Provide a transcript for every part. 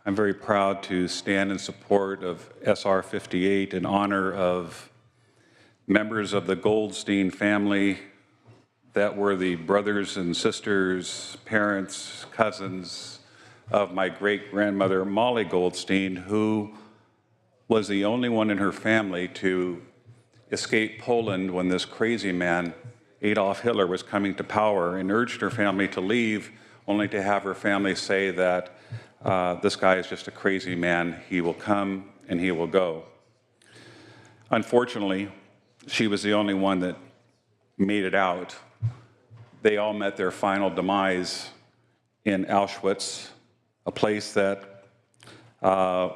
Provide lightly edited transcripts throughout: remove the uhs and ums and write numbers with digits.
I'm very proud to stand in support of SR 58 in honor of members of the Goldstein family that were the brothers and sisters, parents, cousins of my great-grandmother Molly Goldstein, who was the only one in her family to escape Poland when this crazy man, Adolf Hitler, was coming to power, and urged her family to leave, only to have her family say that this guy is just a crazy man. He will come and he will go. Unfortunately, she was the only one that made it out. They all met their final demise in Auschwitz, a place that I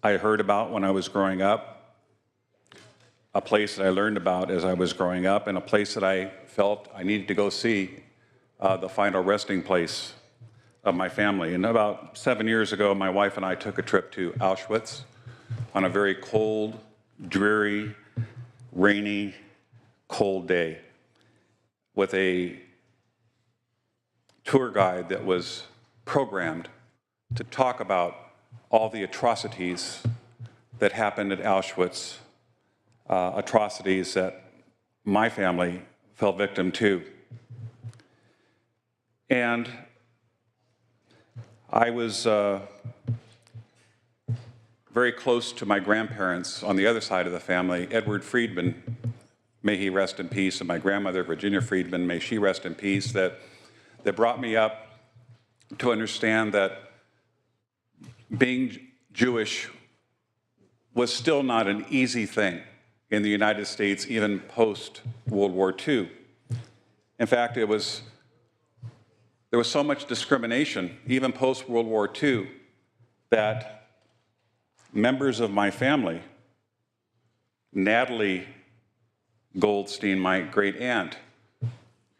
heard about when I was growing up, a place that I learned about as I was growing up, and a place that I felt I needed to go see, the final resting place of my family. And about 7 years ago, my wife and I took a trip to Auschwitz on a very cold, dreary, rainy, cold day with a tour guide that was programmed to talk about all the atrocities that happened at Auschwitz, atrocities that my family fell victim to. And I was very close to my grandparents on the other side of the family. Edward Friedman, may he rest in peace, and my grandmother, Virginia Friedman, may she rest in peace, that brought me up to understand that being Jewish was still not an easy thing in the United States, even post-World War II. In fact, there was so much discrimination, even post-World War II, that members of my family, Natalie Goldstein, my great aunt,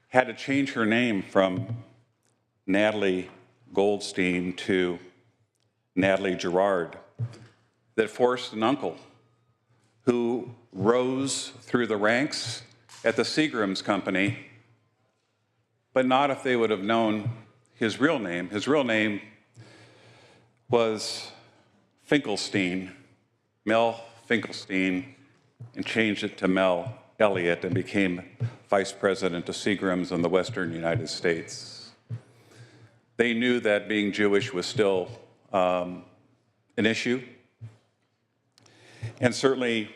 had to change her name from Natalie Goldstein to Natalie Gerard, that forced an uncle who rose through the ranks at the Seagram's Company, but not if they would have known his real name. His real name was Finkelstein, Mel Finkelstein, and changed it to Mel Elliott and became vice president of Seagram's in the Western United States. They knew that being Jewish was still an issue. And certainly,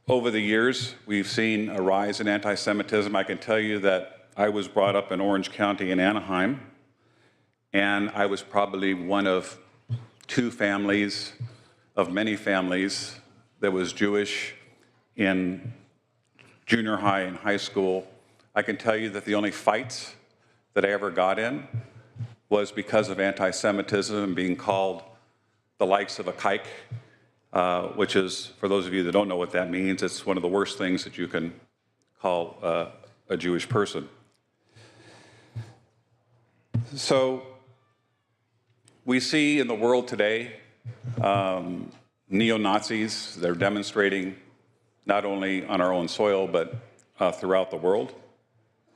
over the years, we've seen a rise in anti-Semitism. I can tell you that I was brought up in Orange County in Anaheim, and I was probably one of two families, of many families, that was Jewish in junior high and high school. I can tell you that the only fights that I ever got in was because of anti-Semitism and being called the likes of a kike, which is, for those of you that don't know what that means, it's one of the worst things that you can call a Jewish person. So we see in the world today neo-Nazis that are demonstrating not only on our own soil, but throughout the world.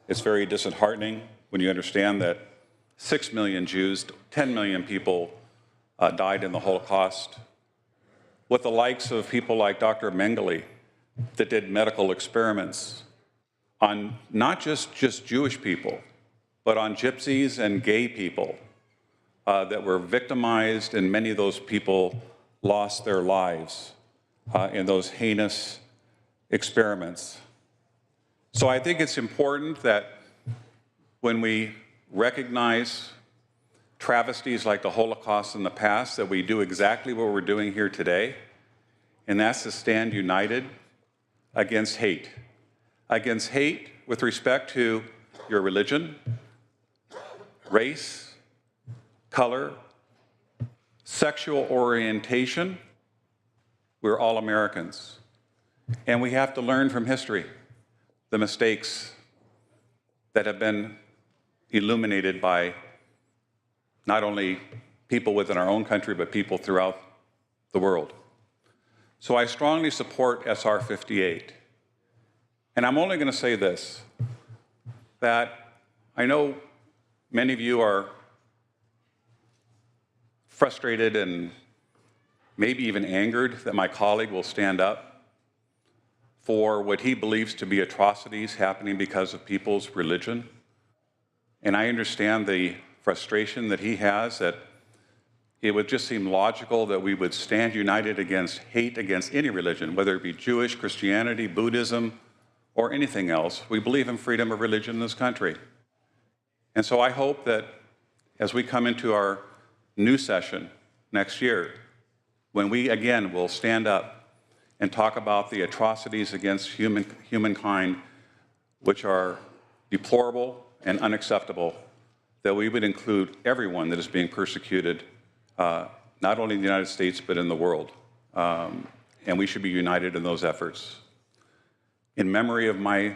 It's very disheartening when you understand that 6 million Jews, 10 million people died in the Holocaust, with the likes of people like Dr. Mengele that did medical experiments on not just Jewish people, but on gypsies and gay people that were victimized, and many of those people lost their lives in those heinous experiments. So I think it's important that when we recognize travesties like the Holocaust in the past, that we do exactly what we're doing here today, and that's to stand united against hate. Against hate with respect to your religion, race, color, sexual orientation. We're all Americans. And we have to learn from history the mistakes that have been illuminated by not only people within our own country, but people throughout the world. So I strongly support SR 58. And I'm only going to say this, that I know many of you are frustrated and maybe even angered that my colleague will stand up for what he believes to be atrocities happening because of people's religion. And I understand the frustration that he has, that it would just seem logical that we would stand united against hate against any religion, whether it be Jewish, Christianity, Buddhism, or anything else. We believe in freedom of religion in this country. And so I hope that as we come into our new session next year, when we again will stand up and talk about the atrocities against humankind, which are deplorable and unacceptable, that we would include everyone that is being persecuted, not only in the United States, but in the world. And we should be united in those efforts. In memory of my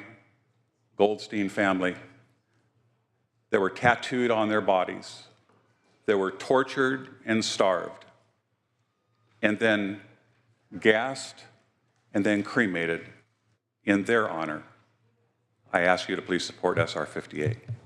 Goldstein family, that were tattooed on their bodies, that were tortured and starved, and then gassed and then cremated in their honor, I ask you to please support SR 58.